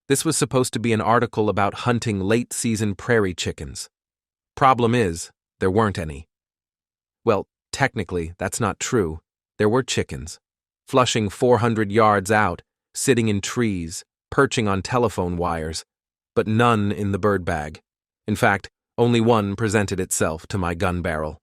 This was supposed to be an article about hunting late-season prairie chickens. Problem is, there weren't any. Well, technically, that's not true. There were chickens, flushing 400 yards out, sitting in trees, perching on telephone wires, but none in the bird bag. In fact, only one presented itself to my gun barrel.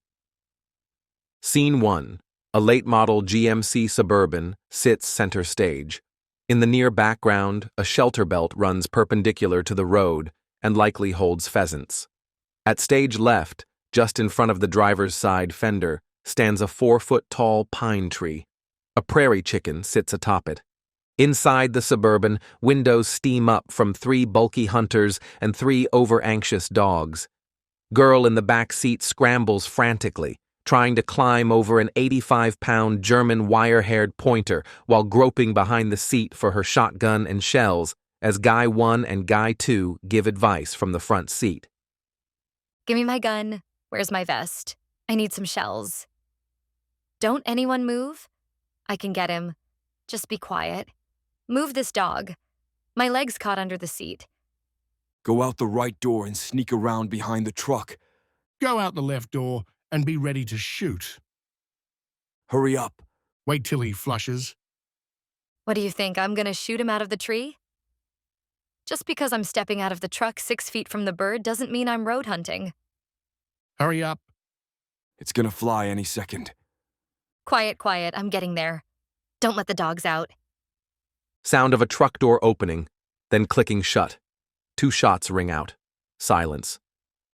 Scene 1. A late-model GMC Suburban sits center stage. In the near background, a shelter belt runs perpendicular to the road and likely holds pheasants. At stage left, just in front of the driver's side fender, stands a 4-foot-tall pine tree. A prairie chicken sits atop it. Inside the Suburban, windows steam up from 3 bulky hunters and 3 over-anxious dogs. Girl in the back seat scrambles frantically, trying to climb over an 85-pound German wire-haired pointer while groping behind the seat for her shotgun and shells as Guy 1 and Guy 2 give advice from the front seat. Give me my gun. Where's my vest? I need some shells. Don't anyone move? I can get him. Just be quiet. Move this dog. My leg's caught under the seat. Go out the right door and sneak around behind the truck. Go out the left door and be ready to shoot. Hurry up. Wait till he flushes. What do you think, I'm gonna shoot him out of the tree? Just because I'm stepping out of the truck 6 feet from the bird doesn't mean I'm road hunting. Hurry up. It's gonna fly any second. Quiet, quiet, I'm getting there. Don't let the dogs out. Sound of a truck door opening, then clicking shut. 2 shots ring out. Silence.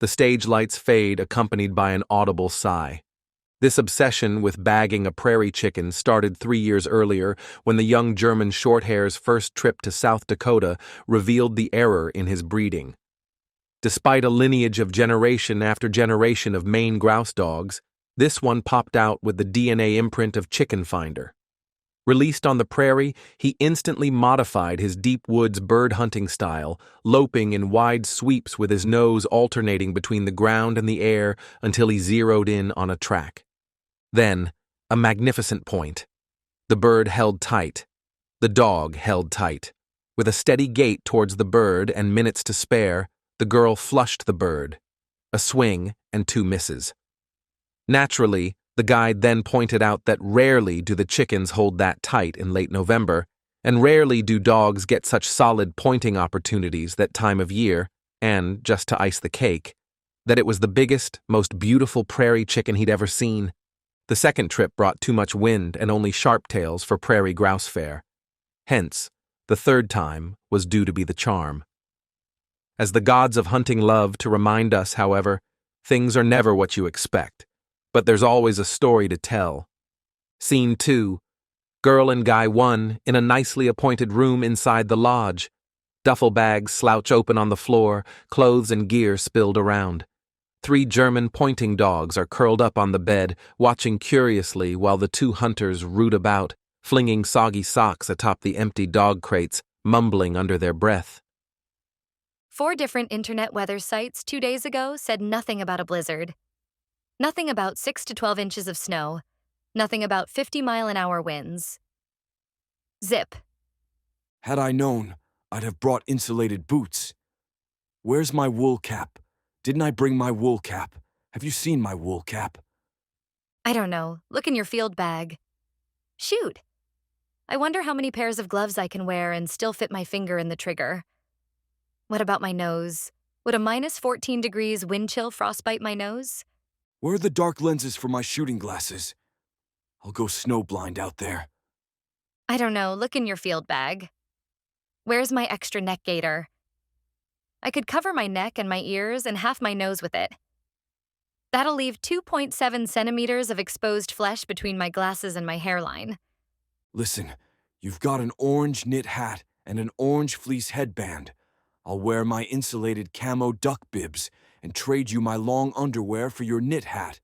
The stage lights fade, accompanied by an audible sigh. This obsession with bagging a prairie chicken started 3 years earlier when the young German Shorthair's first trip to South Dakota revealed the error in his breeding. Despite a lineage of generation after generation of Maine grouse dogs, this one popped out with the DNA imprint of Chicken Finder. Released on the prairie, he instantly modified his deep woods bird hunting style, loping in wide sweeps with his nose alternating between the ground and the air until he zeroed in on a track. Then, a magnificent point. The bird held tight. The dog held tight. With a steady gait towards the bird and minutes to spare, the girl flushed the bird. A swing and 2 misses. Naturally, the guide then pointed out that rarely do the chickens hold that tight in late November, and rarely do dogs get such solid pointing opportunities that time of year, and, just to ice the cake, that it was the biggest, most beautiful prairie chicken he'd ever seen. The second trip brought too much wind and only sharp-tails for prairie grouse fare. Hence, the third time was due to be the charm. As the gods of hunting love to remind us, however, things are never what you expect. But there's always a story to tell. Scene 2. Girl and Guy 1 in a nicely appointed room inside the lodge. Duffel bags slouch open on the floor, clothes and gear spilled around. 3 German pointing dogs are curled up on the bed, watching curiously while the 2 hunters root about, flinging soggy socks atop the empty dog crates, mumbling under their breath. 4 different internet weather sites 2 days ago said nothing about a blizzard. Nothing about 6 to 12 inches of snow. Nothing about 50-mile-an-hour winds. Zip. Had I known, I'd have brought insulated boots. Where's my wool cap? Didn't I bring my wool cap? Have you seen my wool cap? I don't know. Look in your field bag. Shoot. I wonder how many pairs of gloves I can wear and still fit my finger in the trigger. What about my nose? Would a minus 14 degrees wind chill frostbite my nose? Where are the dark lenses for my shooting glasses? I'll go snowblind out there. I don't know. Look in your field bag. Where's my extra neck gaiter? I could cover my neck and my ears and half my nose with it. That'll leave 2.7 centimeters of exposed flesh between my glasses and my hairline. Listen, you've got an orange knit hat and an orange fleece headband. I'll wear my insulated camo duck bibs and trade you my long underwear for your knit hat.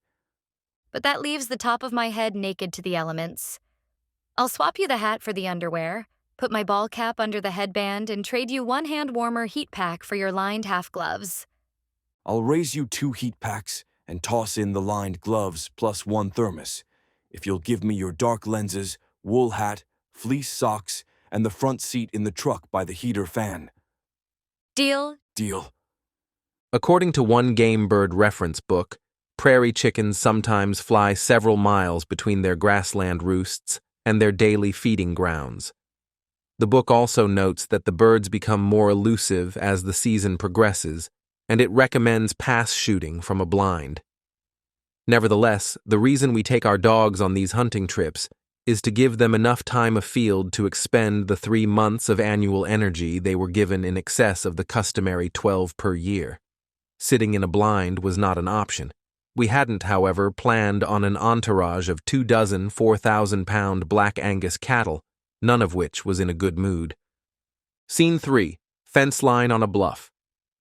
But that leaves the top of my head naked to the elements. I'll swap you the hat for the underwear, put my ball cap under the headband, and trade you 1 hand warmer heat pack for your lined half gloves. I'll raise you 2 heat packs and toss in the lined gloves plus 1 thermos, if you'll give me your dark lenses, wool hat, fleece socks, and the front seat in the truck by the heater fan. Deal? Deal. According to one game bird reference book, prairie chickens sometimes fly several miles between their grassland roosts and their daily feeding grounds. The book also notes that the birds become more elusive as the season progresses, and it recommends pass shooting from a blind. Nevertheless, the reason we take our dogs on these hunting trips is to give them enough time afield to expend the 3 months of annual energy they were given in excess of the customary 12 per year. Sitting in a blind was not an option. We hadn't, however, planned on an entourage of 24 4,000-pound Black Angus cattle, none of which was in a good mood. Scene 3. Fence line on a bluff.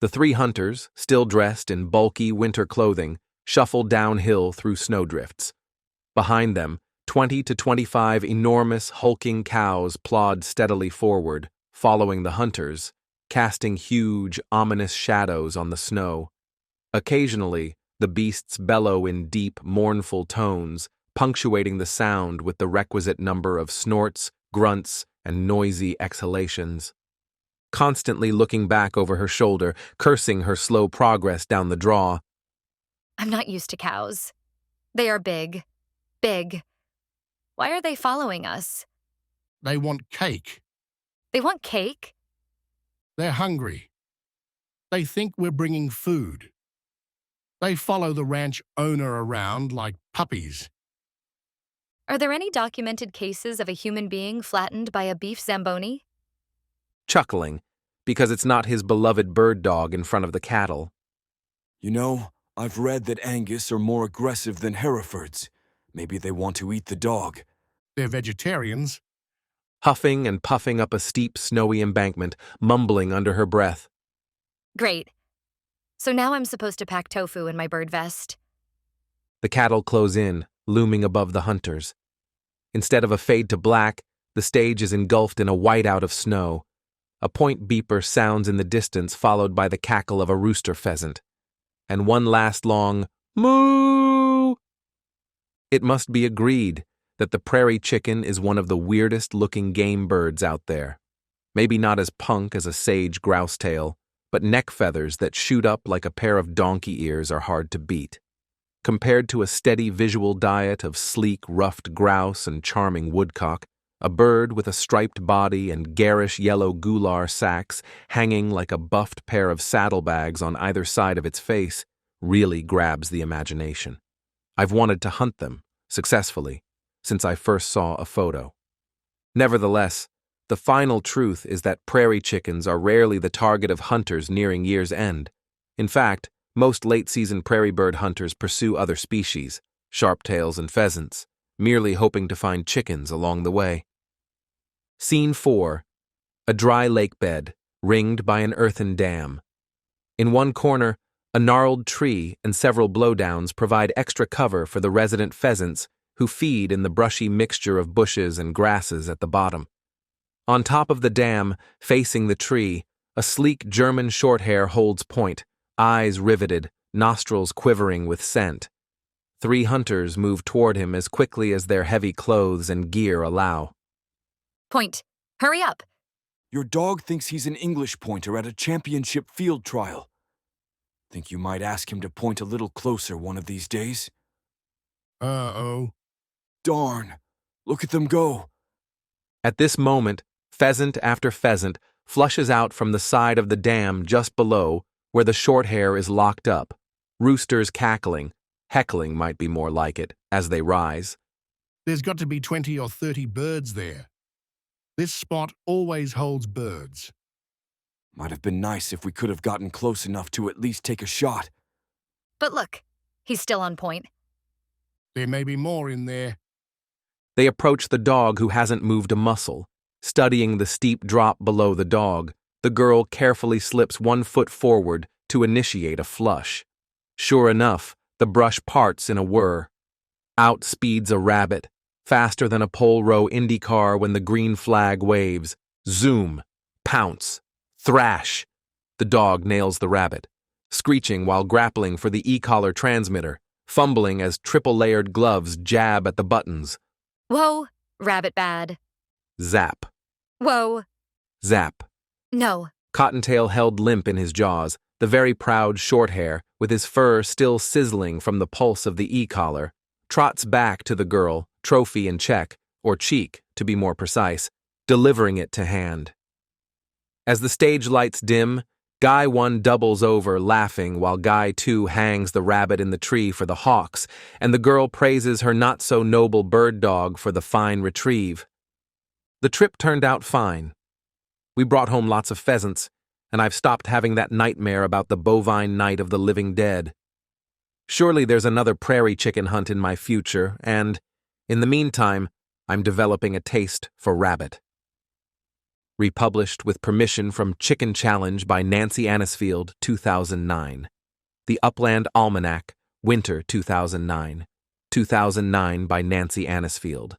The 3 hunters, still dressed in bulky winter clothing, shuffled downhill through snowdrifts. Behind them, 20 to 25 enormous, hulking cows plod steadily forward, following the hunters, casting huge, ominous shadows on the snow. Occasionally, the beasts bellow in deep, mournful tones, punctuating the sound with the requisite number of snorts, grunts, and noisy exhalations. Constantly looking back over her shoulder, cursing her slow progress down the draw. I'm not used to cows. They are big. Big. Why are they following us? They want cake. They want cake? They're hungry. They think we're bringing food. They follow the ranch owner around like puppies. Are there any documented cases of a human being flattened by a beef Zamboni? Chuckling, because it's not his beloved bird dog in front of the cattle. You know, I've read that Angus are more aggressive than Herefords. Maybe they want to eat the dog. They're vegetarians. Huffing and puffing up a steep, snowy embankment, mumbling under her breath. Great. So now I'm supposed to pack tofu in my bird vest. The cattle close in, looming above the hunters. Instead of a fade to black, the stage is engulfed in a whiteout of snow. A point beeper sounds in the distance, followed by the cackle of a rooster pheasant. And one last long moo! It must be agreed that the prairie chicken is one of the weirdest-looking game birds out there. Maybe not as punk as a sage grousetail, but neck feathers that shoot up like a pair of donkey ears are hard to beat. Compared to a steady visual diet of sleek, ruffed grouse and charming woodcock, a bird with a striped body and garish yellow gular sacks hanging like a buffed pair of saddlebags on either side of its face really grabs the imagination. I've wanted to hunt them, successfully, since I first saw a photo. Nevertheless, the final truth is that prairie chickens are rarely the target of hunters nearing year's end. In fact, most late-season prairie bird hunters pursue other species, sharptails and pheasants, merely hoping to find chickens along the way. Scene 4. A dry lake bed, ringed by an earthen dam. In one corner, a gnarled tree and several blowdowns provide extra cover for the resident pheasants who feed in the brushy mixture of bushes and grasses at the bottom. On top of the dam, facing the tree, a sleek German shorthair holds point, eyes riveted, nostrils quivering with scent. 3 hunters move toward him as quickly as their heavy clothes and gear allow. Point. Hurry up. Your dog thinks he's an English pointer at a championship field trial. Think you might ask him to point a little closer one of these days? Uh-oh. Darn. Look at them go. At this moment, pheasant after pheasant flushes out from the side of the dam just below, where the shorthair is locked up, roosters cackling, heckling might be more like it, as they rise. There's got to be 20 or 30 birds there. This spot always holds birds. Might have been nice if we could have gotten close enough to at least take a shot. But look, he's still on point. There may be more in there. They approach the dog who hasn't moved a muscle. Studying the steep drop below the dog, the girl carefully slips 1 foot forward to initiate a flush. Sure enough, the brush parts in a whir. Out speeds a rabbit, faster than a pole row Indy car when the green flag waves. Zoom, pounce, thrash. The dog nails the rabbit, screeching while grappling for the e-collar transmitter, fumbling as triple-layered gloves jab at the buttons. Whoa, rabbit bad. Zap, Whoa. zap. No, Cottontail held limp in his jaws, the very proud Shorthair, with his fur still sizzling from the pulse of the e-collar, trots back to the girl, trophy in check, or cheek, to be more precise, delivering it to hand. As the stage lights dim, Guy 1 doubles over, laughing, while Guy 2 hangs the rabbit in the tree for the hawks, and the girl praises her not-so-noble bird dog for the fine retrieve. The trip turned out fine. We brought home lots of pheasants, and I've stopped having that nightmare about the bovine night of the living dead. Surely there's another prairie chicken hunt in my future, and, in the meantime, I'm developing a taste for rabbit. Republished with permission from Chicken Challenge by Nancy Anisfield, 2009. The Upland Almanac, Winter 2009. 2009 by Nancy Anisfield.